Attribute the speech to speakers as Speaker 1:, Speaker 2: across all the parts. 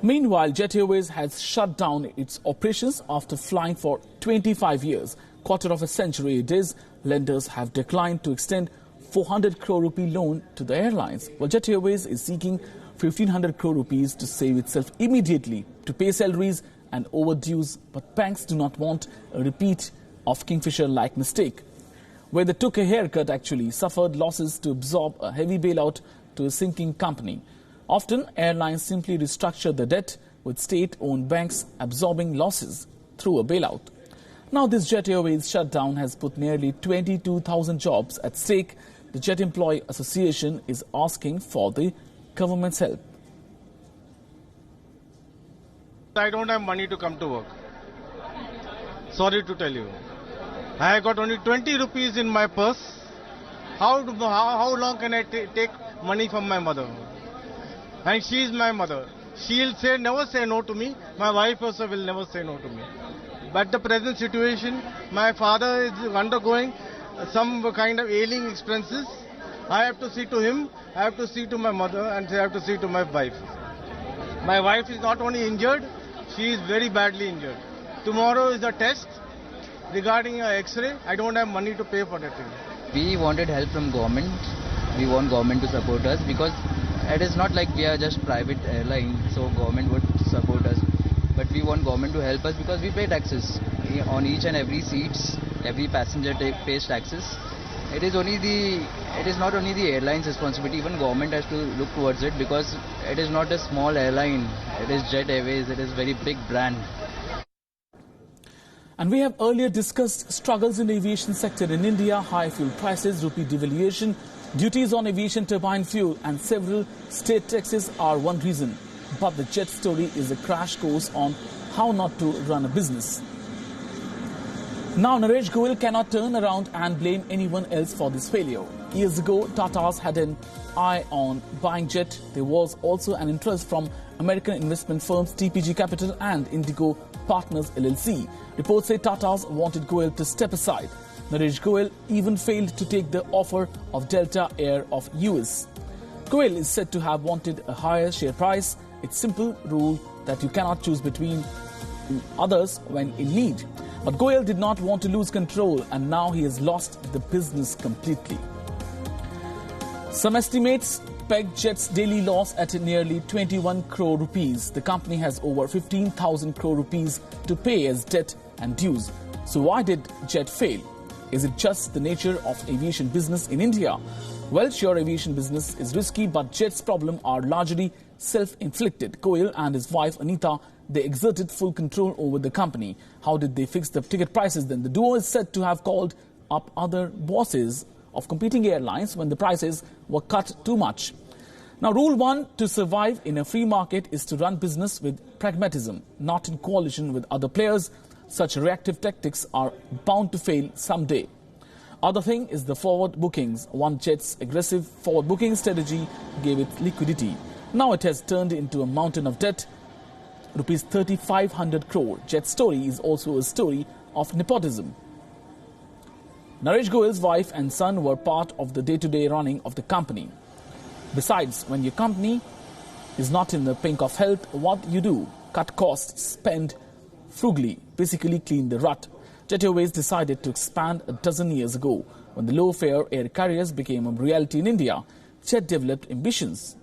Speaker 1: Meanwhile, Jet Airways has shut down its operations after flying for 25 years. Quarter of a century it is. Lenders have declined to extend 400 crore rupee loan to the airlines. Well, Jet Airways is seeking 1,500 crore rupees to save itself immediately to pay salaries and overdues. But banks do not want a repeat of Kingfisher-like mistake, where they took a haircut, actually suffered losses to absorb a heavy bailout to a sinking company. Often, airlines simply restructure the debt, with state-owned banks absorbing losses through a bailout. Now, this Jet Airways shutdown has put nearly 22,000 jobs at stake. The Jet Employee Association is asking for the government's help.
Speaker 2: I don't have money to come to work. Sorry to tell you. I got only 20 rupees in my purse. How long can I take money from my mother? And she is my mother. She'll never say no to me. My wife also will never say no to me. But the present situation, my father is undergoing some kind of ailing expenses. I have to see to him, I have to see to my mother, and I have to see to my wife. My wife is not only injured, she is very badly injured. Tomorrow is a test regarding an X-ray. I don't have money to pay for that thing.
Speaker 3: We wanted help from government. We want government to support us, because it is not like we are just private airline, so government would support us. But we want government to help us because we pay taxes on each and every seats. Every passenger pays taxes. It is not only the airline's responsibility. Even government has to look towards it, because it is not a small airline. It is Jet Airways. It is a very big brand.
Speaker 1: And we have earlier discussed struggles in the aviation sector in India: high fuel prices, rupee devaluation, duties on aviation turbine fuel, and several state taxes are one reason. But the Jet story is a crash course on how not to run a business. Now, Naresh Goyal cannot turn around and blame anyone else for this failure. Years ago, Tata's had an eye on buying Jet. There was also an interest from American investment firms TPG Capital and Indigo Partners LLC. Reports say Tata's wanted Goyal to step aside. Naresh Goyal even failed to take the offer of Delta Air of US. Goyal is said to have wanted a higher share price. It's simple rule that you cannot choose between others when in need. But Goyal did not want to lose control, and now he has lost the business completely. Some estimates peg Jet's daily loss at nearly 21 crore rupees. The company has over 15,000 crore rupees to pay as debt and dues. So why did Jet fail? Is it just the nature of aviation business in India? Well, sure, aviation business is risky, but Jet's problems are largely self-inflicted. Goyal and his wife Anita, they exerted full control over the company. How did they fix the ticket prices then? The duo is said to have called up other bosses of competing airlines when the prices were cut too much. Now, rule one to survive in a free market is to run business with pragmatism, not in coalition with other players. Such reactive tactics are bound to fail someday. Other thing is the forward bookings. One Jet's aggressive forward booking strategy gave it liquidity. Now it has turned into a mountain of debt, rupees 3,500 crore. Jet's story is also a story of nepotism. Naresh Goyal's wife and son were part of the day-to-day running of the company. Besides, when your company is not in the pink of health, what you do? Cut costs, spend frugally, basically clean the rut. Jet Airways decided to expand a dozen years ago. When the low-fare air carriers became a reality in India, Jet developed ambitions.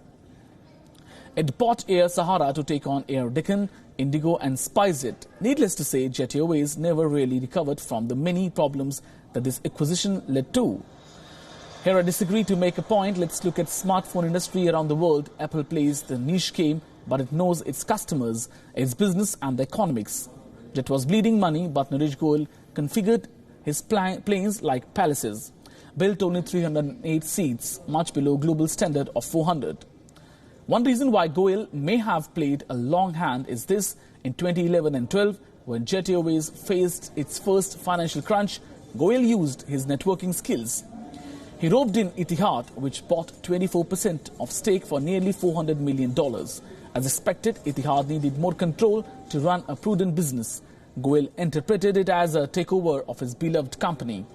Speaker 1: It bought Air Sahara to take on Air Deccan, Indigo and SpiceJet. Needless to say, Jet Airways never really recovered from the many problems that this acquisition led to. Here I disagree to make a point. Let's look at smartphone industry around the world. Apple plays the niche game, but it knows its customers, its business and the economics. Jet was bleeding money, but Naresh Goyal configured his planes like palaces. Built only 308 seats, much below global standard of 400. One reason why Goyal may have played a long hand is this: in 2011 and 12, when Jet Airways faced its first financial crunch, Goyal used his networking skills. He roped in Etihad, which bought 24% of stake for nearly $400 million. As expected, Etihad needed more control to run a prudent business. Goyal interpreted it as a takeover of his beloved company.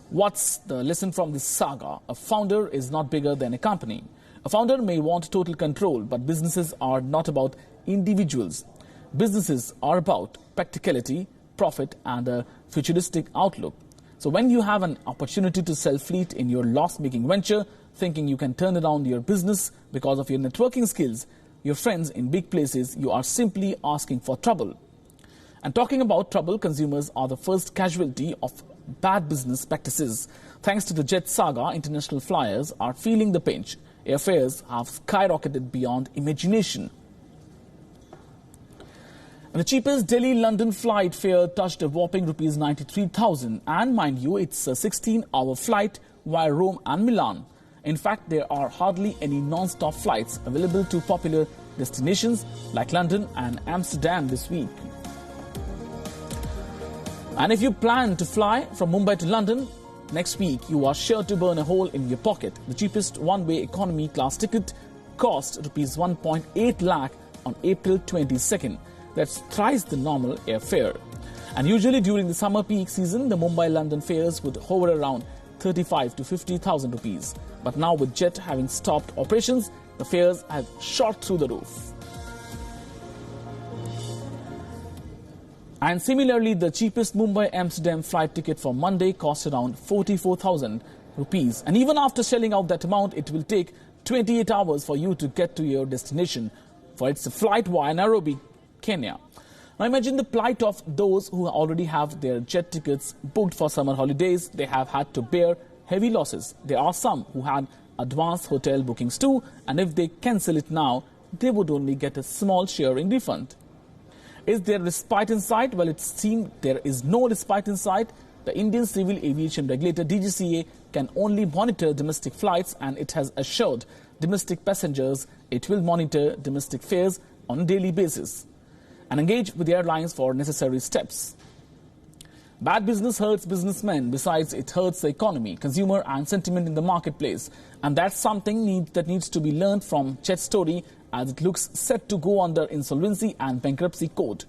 Speaker 1: What's the lesson from this saga? A founder is not bigger than a company. A founder may want total control, but businesses are not about individuals. Businesses are about practicality, profit and a futuristic outlook. So when you have an opportunity to sell fleet in your loss-making venture, thinking you can turn around your business because of your networking skills, your friends in big places, you are simply asking for trouble. And talking about trouble, consumers are the first casualty of bad business practices. Thanks to the jet saga, international flyers are feeling the pinch. Airfares have skyrocketed beyond imagination. And the cheapest Delhi-London flight fare touched a whopping rupees 93,000. And mind you, it's a 16-hour flight via Rome and Milan. In fact, there are hardly any non-stop flights available to popular destinations like London and Amsterdam this week. And if you plan to fly from Mumbai to London next week, you are sure to burn a hole in your pocket. The cheapest one-way economy class ticket cost rupees 1.8 lakh on April 22nd. That's thrice the normal airfare. And usually during the summer peak season, the Mumbai-London fares would hover around 35 to 50,000 rupees. But now with Jet having stopped operations, the fares have shot through the roof. And similarly, the cheapest Mumbai-Amsterdam flight ticket for Monday cost around 44,000 rupees. And even after shelling out that amount, it will take 28 hours for you to get to your destination, for it's a flight via Nairobi, Kenya. Now imagine the plight of those who already have their jet tickets booked for summer holidays. They have had to bear heavy losses. There are some who had advanced hotel bookings too, and if they cancel it now, they would only get a small share in refund. Is there respite in sight? Well, it seems there is no respite in sight. The Indian Civil Aviation Regulator DGCA can only monitor domestic flights, and it has assured domestic passengers it will monitor domestic fares on a daily basis and engage with the airlines for necessary steps. Bad business hurts businessmen. Besides, it hurts the economy, consumer and sentiment in the marketplace. And that's something that needs to be learned from Jet's story, as it looks set to go under insolvency and bankruptcy court.